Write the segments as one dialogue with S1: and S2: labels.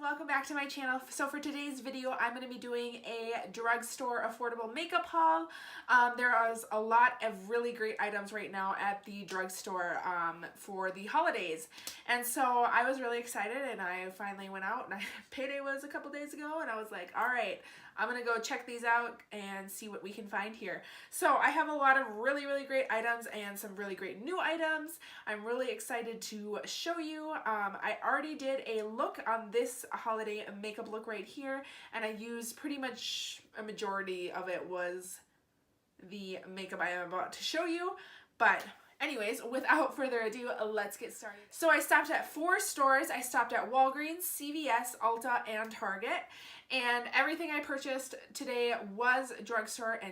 S1: welcome back to my channel. So for today's video, I'm going to be doing a drugstore affordable makeup haul. There is a lot of really great items right now at the drugstore for the holidays. And so I was really excited and I finally went out, and payday was a couple days ago, and I was like, all right, I'm going to go check these out and see what we can find here. So I have a lot of really great items and some really great new items. I'm really excited to show you. I already did a look on this holiday makeup look right here, and I used pretty much a majority of it was the makeup I am about to show you. But anyways, without further ado, let's get started. So I stopped at 4 stores. I stopped at Walgreens, CVS, Ulta, and Target. And everything I purchased today was drugstore and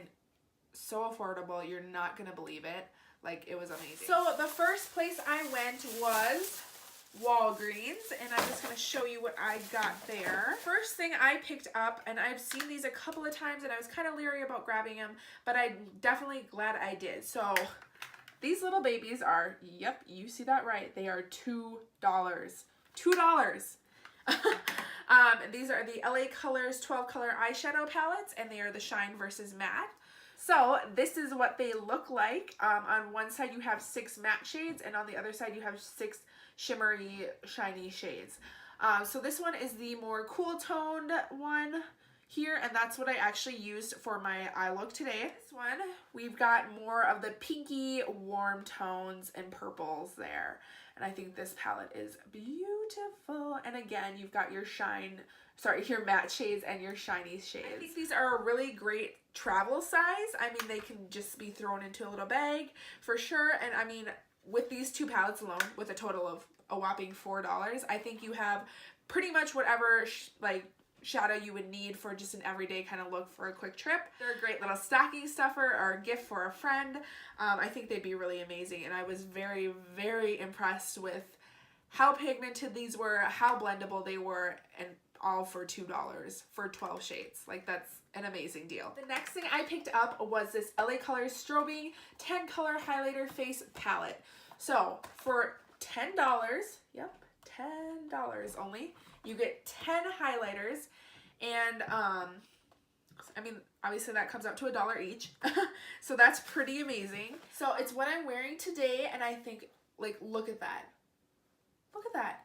S1: so affordable. You're not gonna believe it. Like, it was amazing. So the first place I went was Walgreens, and I'm just gonna show you what I got there. First thing I picked up, and I've seen these a couple of times and I was kind of leery about grabbing them, but I'm definitely glad I did. So these little babies are, yep, you see that right, they are $2. $2. These are the LA Colors 12 color eyeshadow palettes, and they are the Shine versus Matte. So this is what they look like. On one side you have 6 matte shades, and on the other side you have 6 shimmery, shiny shades. So this one is the more cool toned one here, and that's what I actually used for my eye look today. This one, we've got more of the pinky warm tones and purples there. And I think this palette is beautiful. And again, you've got your your matte shades and your shiny shades. I think these are a really great travel size. I mean, they can just be thrown into a little bag for sure. And I mean, with these 2 palettes alone, with a total of a whopping $4, I think you have pretty much whatever shadow you would need for just an everyday kind of look for a quick trip. They're a great little stocking stuffer or a gift for a friend. I think they'd be really amazing, and I was very impressed with how pigmented these were, how blendable they were, and all for $2 for 12 shades. Like, that's an amazing deal. The next thing I picked up was this LA Colors Strobing 10 color highlighter face palette. So for $10, yep, $10 only, you get 10 highlighters, and I mean, obviously that comes out to $1 each. So that's pretty amazing. So it's what I'm wearing today, and I think, like, look at that. Look at that.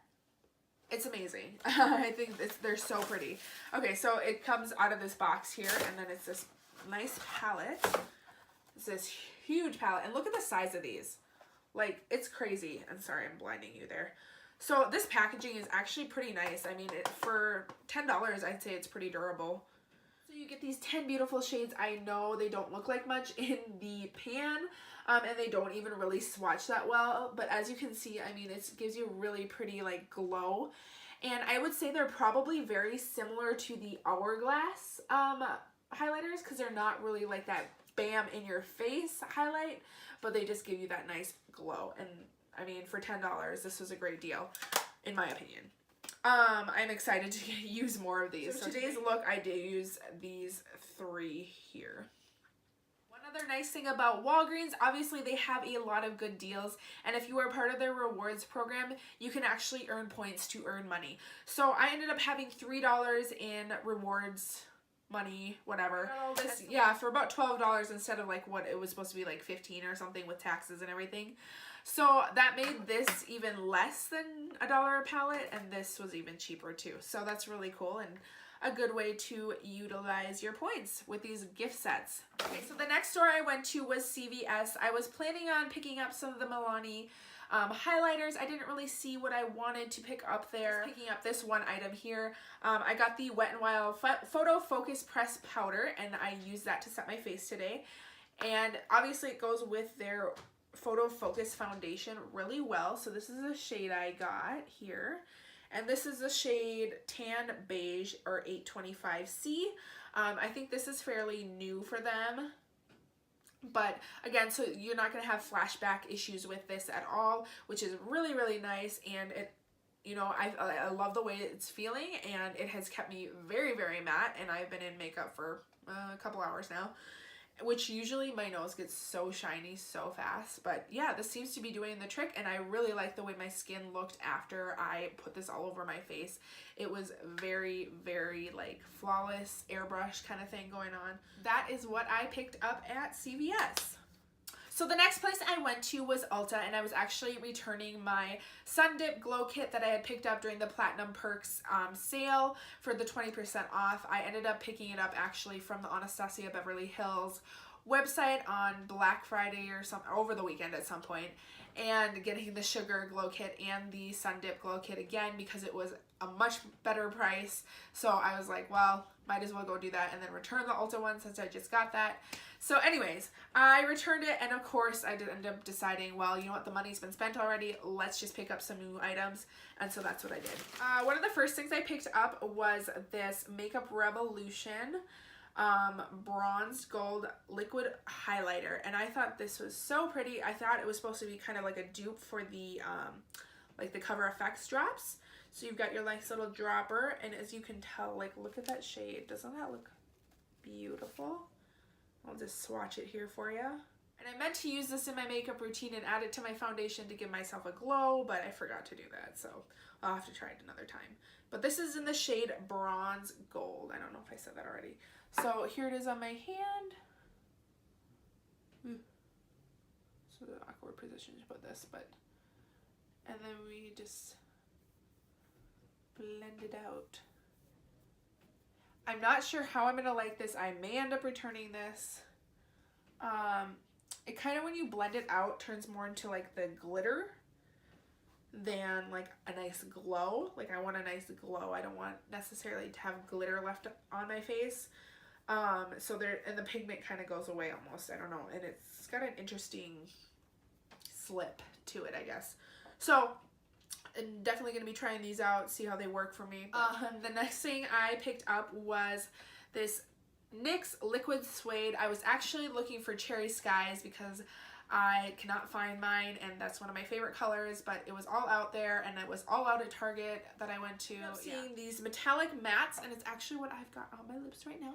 S1: It's amazing. I think they're so pretty. Okay, so it comes out of this box here, and then it's this nice palette. It's this huge palette, and look at the size of these. Like, it's crazy. I'm sorry, I'm blinding you there. So this packaging is actually pretty nice. I mean, for $10, I'd say it's pretty durable. So you get these 10 beautiful shades. I know they don't look like much in the pan, and they don't even really swatch that well. But as you can see, I mean, it gives you a really pretty, like, glow. And I would say they're probably very similar to the Hourglass highlighters, because they're not really like that bam in your face highlight, but they just give you that nice glow. And I mean, for $10, this was a great deal, in my opinion. I'm excited to use more of these. So today's look, I did use these 3 here. One other nice thing about Walgreens, obviously they have a lot of good deals, and if you are part of their rewards program, you can actually earn points to earn money. So I ended up having $3 in rewards money, whatever. This, yeah, for about $12 instead of like what it was supposed to be, like 15 or something with taxes and everything. So that made this even less than $1 a palette, and this was even cheaper too. So that's really cool and a good way to utilize your points with these gift sets. Okay, so the next store I went to was CVS. I was planning on picking up some of the Milani highlighters. I didn't really see what I wanted to pick up there. Picking up this one item here. I got the Wet n Wild Photofocus Press Powder, and I used that to set my face today. And obviously it goes with their Photofocus foundation really well. So this is a shade I got here, and this is the shade Tan Beige, or 825C. I think this is fairly new for them. But again, so you're not going to have flashback issues with this at all, which is really nice. And it, you know, I love the way it's feeling, and it has kept me very matte, and I've been in makeup for a couple hours now. which usually my nose gets so shiny so fast. But yeah, this seems to be doing the trick, and I really like the way my skin looked after I put this all over my face. It was very, very like flawless airbrush kind of thing going on. That is what I picked up at CVS. So the next place I went to was Ulta, and I was actually returning my Sun Dip Glow Kit that I had picked up during the Platinum Perks sale for the 20% off. I ended up picking it up actually from the Anastasia Beverly Hills website on Black Friday or something, over the weekend at some point, and getting the Sugar Glow Kit and the Sun Dip Glow Kit again because it was a much better price. So I was like, well, might as well go do that and then return the Ulta one since I just got that. So anyways, I returned it, and of course I did end up deciding, well, you know what, the money's been spent already, let's just pick up some new items, and so that's what I did. One of the first things I picked up was this Makeup Revolution bronzed gold liquid highlighter, and I thought this was so pretty. I thought it was supposed to be kind of like a dupe for the like the Cover FX drops. So you've got your nice little dropper, and as you can tell, like, look at that shade. Doesn't that look beautiful? I'll just swatch it here for you. And I meant to use this in my makeup routine and add it to my foundation to give myself a glow, but I forgot to do that, so I'll have to try it another time. But this is in the shade Bronze Gold. I don't know if I said that already. So here it is on my hand. So the awkward position to put this, but, and then we just blend it out. I'm not sure how I'm gonna like this. I may end up returning this. It kind of, when you blend it out, turns more into like the glitter than like a nice glow. Like, I want a nice glow. I don't want necessarily to have glitter left on my face. So there, and the pigment kind of goes away almost. I don't know. And it's got an interesting slip to it, I guess. So I'm definitely going to be trying these out, see how they work for me. The next thing I picked up was this NYX Liquid Suede. I was actually looking for Cherry Skies because I cannot find mine, and that's one of my favorite colors, but it was all out there, and it was all out at Target that I went to. I'm seeing these metallic mattes, and it's actually what I've got on my lips right now.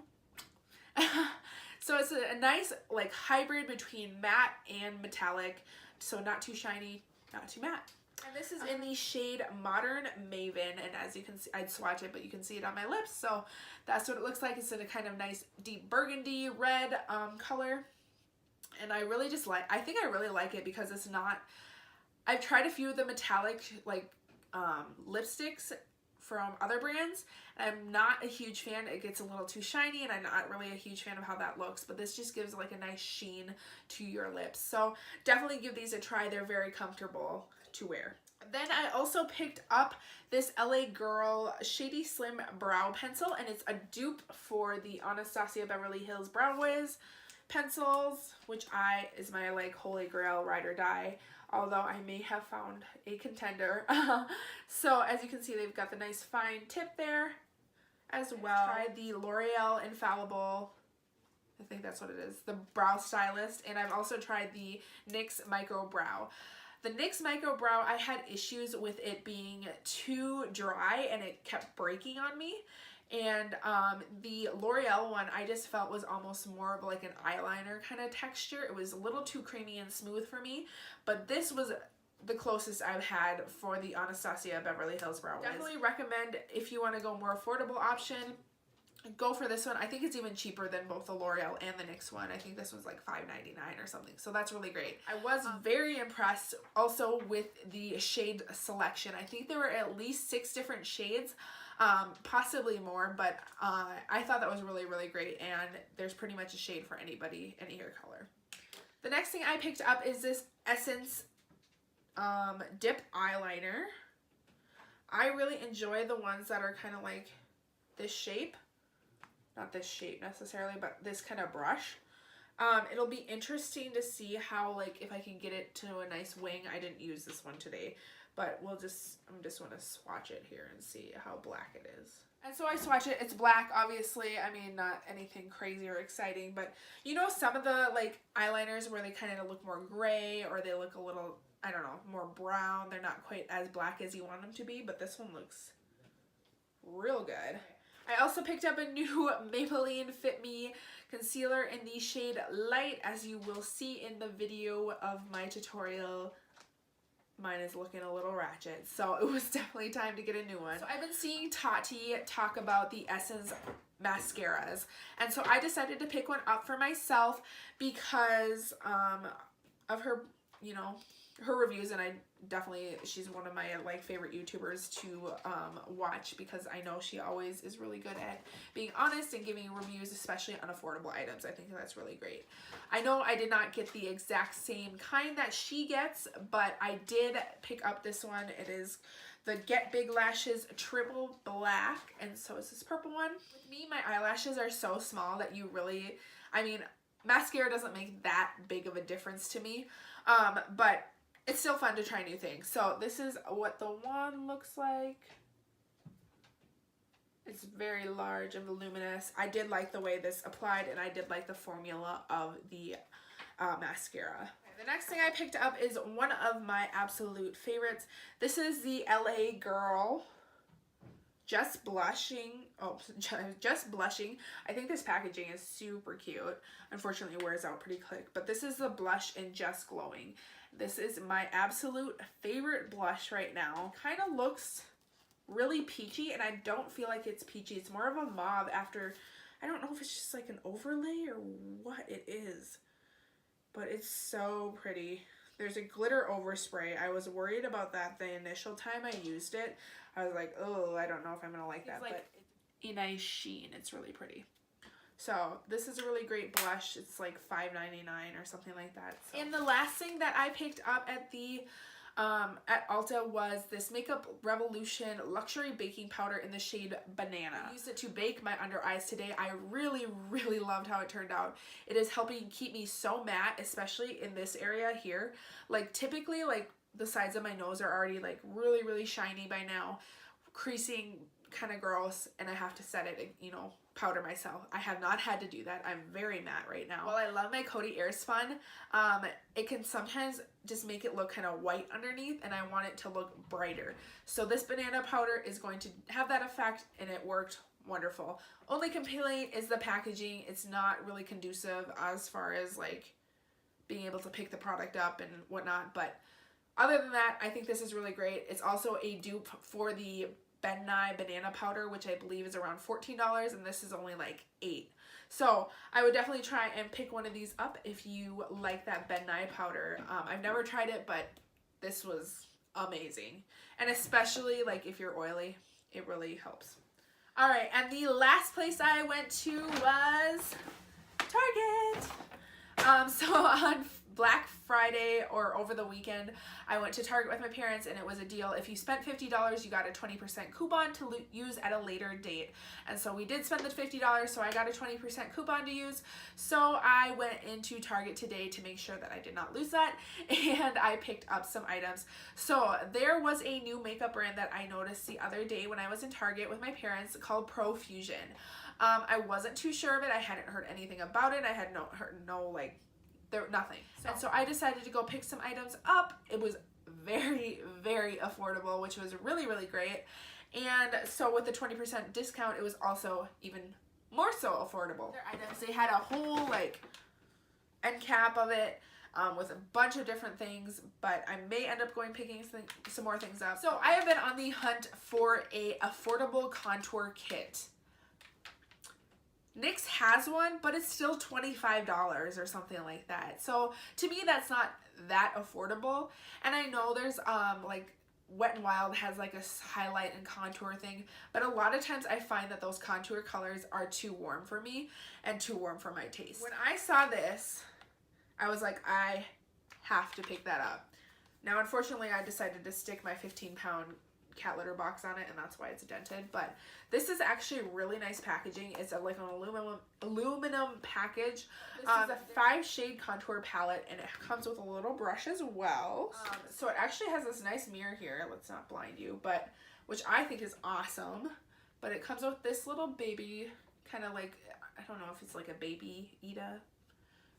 S1: So it's a nice like hybrid between matte and metallic, so not too shiny, not too matte. And this is in the shade Modern Maven, and as you can see, I'd swatch it, but you can see it on my lips, so that's what it looks like. It's in a kind of nice deep burgundy red color, and I really just like, I think I really like it because it's not, I've tried a few of the metallic like lipsticks from other brands, and I'm not a huge fan. It gets a little too shiny, and I'm not really a huge fan of how that looks, but this just gives like a nice sheen to your lips. So definitely give these a try. They're very comfortable to wear. Then I also picked up this LA Girl Shady Slim Brow Pencil, and it's a dupe for the Anastasia Beverly Hills Brow Wiz pencils, which is my like holy grail ride or die, although I may have found a contender. So as you can see, they've got the nice fine tip there as well. I tried the L'Oreal Infallible, I think that's what it is, the Brow Stylist, and I've also tried the NYX Micro Brow. The NYX Micro Brow, I had issues with it being too dry and it kept breaking on me. And the L'Oreal one, I just felt was almost more of like an eyeliner kind of texture. It was a little too creamy and smooth for me, but this was the closest I've had for the Anastasia Beverly Hills Brow Wiz. Definitely recommend, if you want to go more affordable option, go for this one. I think it's even cheaper than both the L'Oreal and the NYX one. I think this was like $5.99 or something, so that's really great. I was very impressed also with the shade selection. I think there were at least 6 different shades, possibly more, but I thought that was really, really great, and there's pretty much a shade for anybody, any hair color. The next thing I picked up is this Essence Dip Eyeliner. I really enjoy the ones that are kind of like this shape. Not this shape necessarily, but this kind of brush. It'll be interesting to see how, like, if I can get it to a nice wing. I didn't use this one today, but I'm just want to swatch it here and see how black it is. And so I swatch it. It's black, obviously. I mean, not anything crazy or exciting, but you know, some of the like eyeliners where they kind of look more gray, or they look a little, I don't know, more brown. They're not quite as black as you want them to be, but this one looks real good. I also picked up a new Maybelline Fit Me concealer in the shade Light. As you will see in the video of my tutorial, mine is looking a little ratchet, so it was definitely time to get a new one. So I've been seeing Tati talk about the Essence mascaras, and so I decided to pick one up for myself because of her, you know, her reviews, and she's one of my like favorite YouTubers to watch, because I know she always is really good at being honest and giving reviews, especially on affordable items. I think that's really great. I know I did not get the exact same kind that she gets, but I did pick up this one. It is the Get Big Lashes Triple Black, and so is this purple one. With me, my eyelashes are so small that you really, I mean, mascara doesn't make that big of a difference to me, but it's still fun to try new things. So this is what the wand looks like. It's very large and voluminous. I did like the way this applied, and I did like the formula of the mascara. Okay, the next thing I picked up is one of my absolute favorites. This is the LA Girl Just Blushing. Oh, Just Blushing. I think this packaging is super cute. Unfortunately, it wears out pretty quick. But this is the blush in Just Glowing. This is my absolute favorite blush right now. Kind of looks really peachy, and I don't feel like it's peachy. It's more of a mauve after, I don't know if it's just like an overlay or what it is, but it's so pretty. There's a glitter overspray. I was worried about that the initial time I used it. I was like, oh, I don't know if I'm gonna like that, but it's a nice sheen. It's really pretty. So this is a really great blush. It's like $5.99 or something like that. So. And the last thing that I picked up at the at Ulta was this Makeup Revolution Luxury Baking Powder in the shade Banana. I used it to bake my under eyes today. I really, really loved how it turned out. It is helping keep me so matte, especially in this area here. Like typically, like the sides of my nose are already like really, really shiny by now. Creasing, kind of gross, and I have to set it, you know, powder myself. I have not had to do that. I'm very matte right now. While I love my Coty Airspun, it can sometimes just make it look kind of white underneath, and I want it to look brighter. So this banana powder is going to have that effect, and it worked wonderful. Only complaint is the packaging. It's not really conducive as far as like being able to pick the product up and whatnot, but other than that, I think this is really great. It's also a dupe for the Ben Nye banana powder, which I believe is around $14, and this is only like $8. So I would definitely try and pick one of these up if you like that Ben Nye powder. I've never tried it, but this was amazing. And especially like if you're oily, it really helps. All right, and the last place I went to was Target. So on Black Friday or over the weekend, I went to Target with my parents, and it was a deal. If you spent $50, you got a 20% coupon to use at a later date. And so we did spend the $50, so I got a 20% coupon to use. So I went into Target today to make sure that I did not lose that, and I picked up some items. So there was a new makeup brand that I noticed the other day when I was in Target with my parents called Profusion. I wasn't too sure of it. I hadn't heard anything about it. I had nothing. And so I decided to go pick some items up. It was very, very affordable, which was really, really great. And so with the 20% discount, it was also even more so affordable. Their items, they had a whole like end cap of it with a bunch of different things, but I may end up picking some more things up. So I have been on the hunt for a affordable contour kit. NYX has one, but it's still $25 or something like that. So to me, that's not that affordable. And I know there's like Wet n Wild has like a highlight and contour thing, but a lot of times I find that those contour colors are too warm for me and too warm for my taste. When I saw this, I was like, I have to pick that up. Now, unfortunately, I decided to stick my 15-pound cat litter box on it, and that's why it's dented. But this is actually really nice packaging. It's like an aluminum package. This is a 5-shade contour palette, and it comes with a little brush as well. So it actually has this nice mirror here. Let's not blind you, but which I think is awesome. But it comes with this little baby, kind of like, I don't know if it's like a baby Ida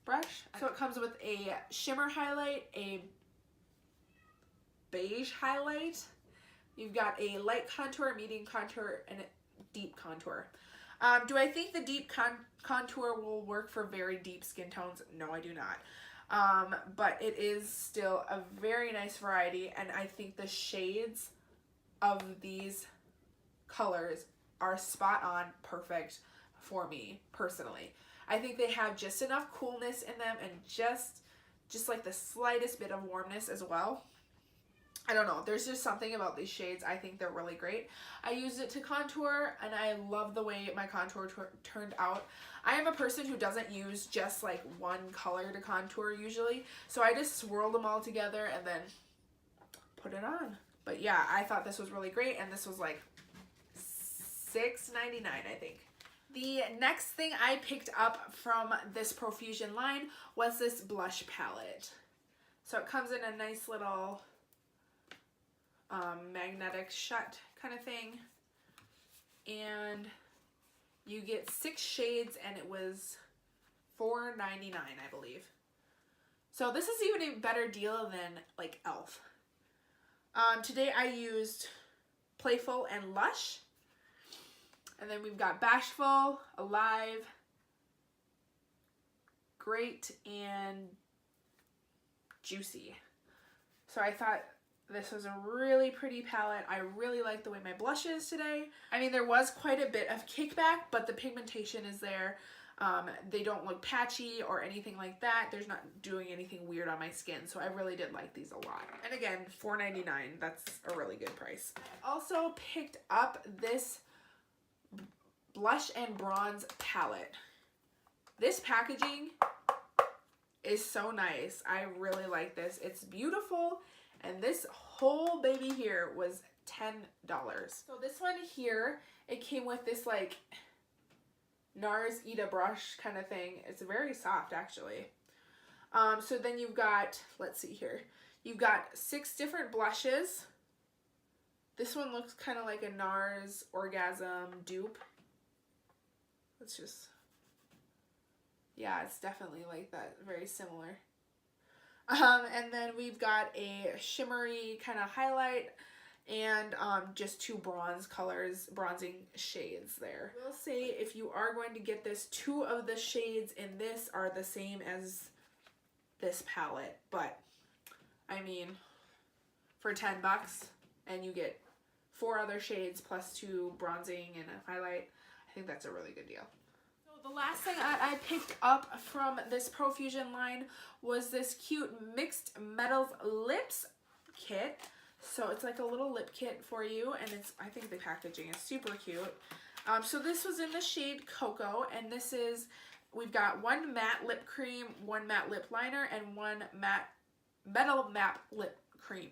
S1: brush. So it comes with a shimmer highlight, a beige highlight. You've got a light contour, medium contour, and deep contour. Do I think the deep contour will work for very deep skin tones? No, I do not. But it is still a very nice variety, and I think the shades of these colors are spot on, perfect for me personally. I think they have just enough coolness in them and just like the slightest bit of warmness as well. I don't know, there's just something about these shades. I think they're really great. I used it to contour and I love the way my contour turned out. I am a person who doesn't use just like one color to contour usually, so I just swirled them all together and then put it on. But yeah, I thought this was really great, and this was like $6.99, I think. The next thing I picked up from this Profusion line was this blush palette. So it comes in a nice little magnetic shut kind of thing, and you get 6 shades, and it was $4.99, I believe. So this is even a better deal than like e.l.f. Today I used Playful and Lush, and then we've got Bashful, Alive, Great, and Juicy. So I thought this was a really pretty palette. I really like the way my blush is today. I mean, there was quite a bit of kickback, but the pigmentation is there. They don't look patchy or anything like that. There's not doing anything weird on my skin, so I really did like these a lot. And again, $4.99, that's a really good price. I also picked up this blush and bronze palette. This packaging is so nice. I really like this. It's beautiful. And this whole baby here was $10. So this one here, it came with this like NARS Eat a Brush kind of thing. It's very soft actually. So then you've got, let's see here, you've got 6 different blushes. This one looks kind of like a NARS Orgasm dupe. Let's just, yeah, it's definitely like that, very similar. And then we've got a shimmery kind of highlight and just 2 bronzing shades there. I will say, if you are going to get this, 2 of the shades in this are the same as this palette, but I mean, for 10 bucks and you get 4 other shades plus 2 bronzing and a highlight, I think that's a really good deal. The last thing I picked up from this Profusion line was this cute Mixed Metals Lips kit. So it's like a little lip kit for you, and it's, I think the packaging is super cute. So this was in the shade Cocoa, and this is, we've got 1 matte lip cream, 1 matte lip liner, and 1 metal matte lip cream.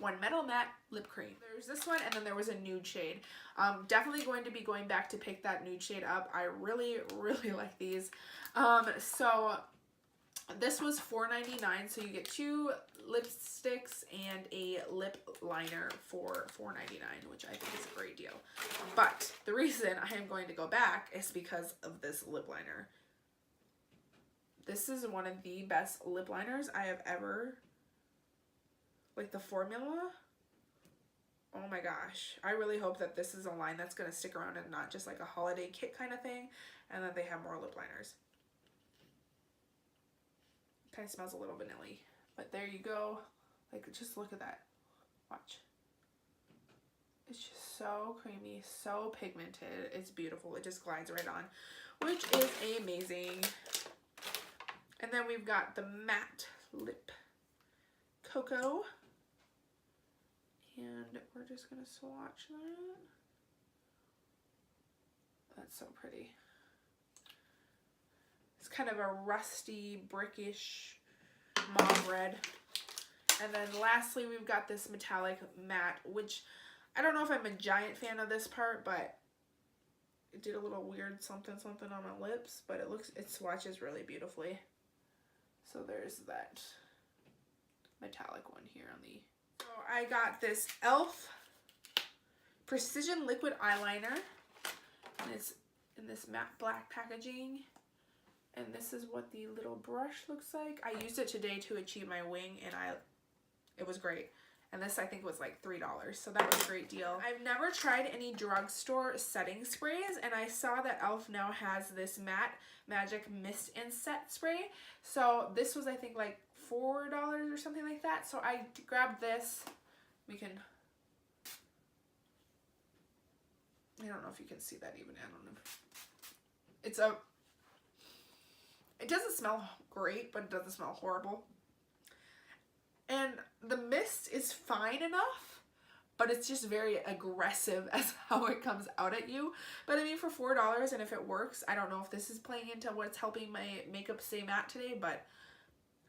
S1: One metal matte lip cream. There's this one, and then there was a nude shade. Definitely going to be going back to pick that nude shade up. I really, really like these. So this was $4.99, so you get 2 lipsticks and a lip liner for $4.99, which I think is a great deal. But the reason I am going to go back is because of this lip liner. This is one of the best lip liners I have ever, like the formula, oh my gosh. I really hope that this is a line that's going to stick around and not just like a holiday kit kind of thing, and that they have more lip liners. Kind of smells a little vanilla, but there you go. Like, just look at that. Watch. It's just so creamy, so pigmented. It's beautiful. It just glides right on, which is amazing. And then we've got the matte lip Cocoa. And we're just going to swatch that. That's so pretty. It's kind of a rusty, brickish mauve red. And then lastly, we've got this metallic matte, which I don't know if I'm a giant fan of this part, but it did a little weird something on my lips, but it swatches really beautifully. So there's that metallic one here on the... So I got this e.l.f. Precision Liquid Eyeliner, and it's in this matte black packaging, and this is what the little brush looks like. I used it today to achieve my wing, and it was great. And this I think was like $3, so that was a great deal. I've never tried any drugstore setting sprays, and I saw that e.l.f. now has this Matte Magic Mist and Set spray. So this was I think like $4 or something like that. So I grabbed this. We can, I don't know if you can see that even. I don't know. It's a, it doesn't smell great, but it doesn't smell horrible. And the mist is fine enough, but it's just very aggressive as how it comes out at you. But I mean, for $4, and if it works, I don't know if this is playing into what's helping my makeup stay matte today, but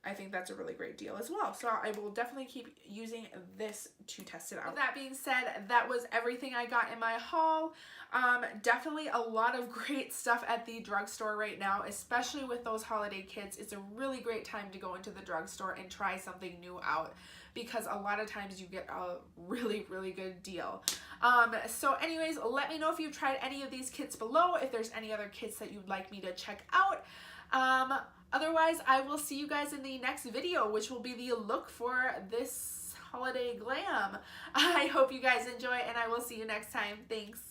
S1: I think that's a really great deal as well. So I will definitely keep using this to test it out. With that being said, that was everything I got in my haul. Definitely a lot of great stuff at the drugstore right now, especially with those holiday kits. It's a really great time to go into the drugstore and try something new out, because a lot of times you get a really, really good deal. So anyways, let me know if you've tried any of these kits below, if there's any other kits that you'd like me to check out. Otherwise, I will see you guys in the next video, which will be the look for this holiday glam. I hope you guys enjoy, and I will see you next time. Thanks.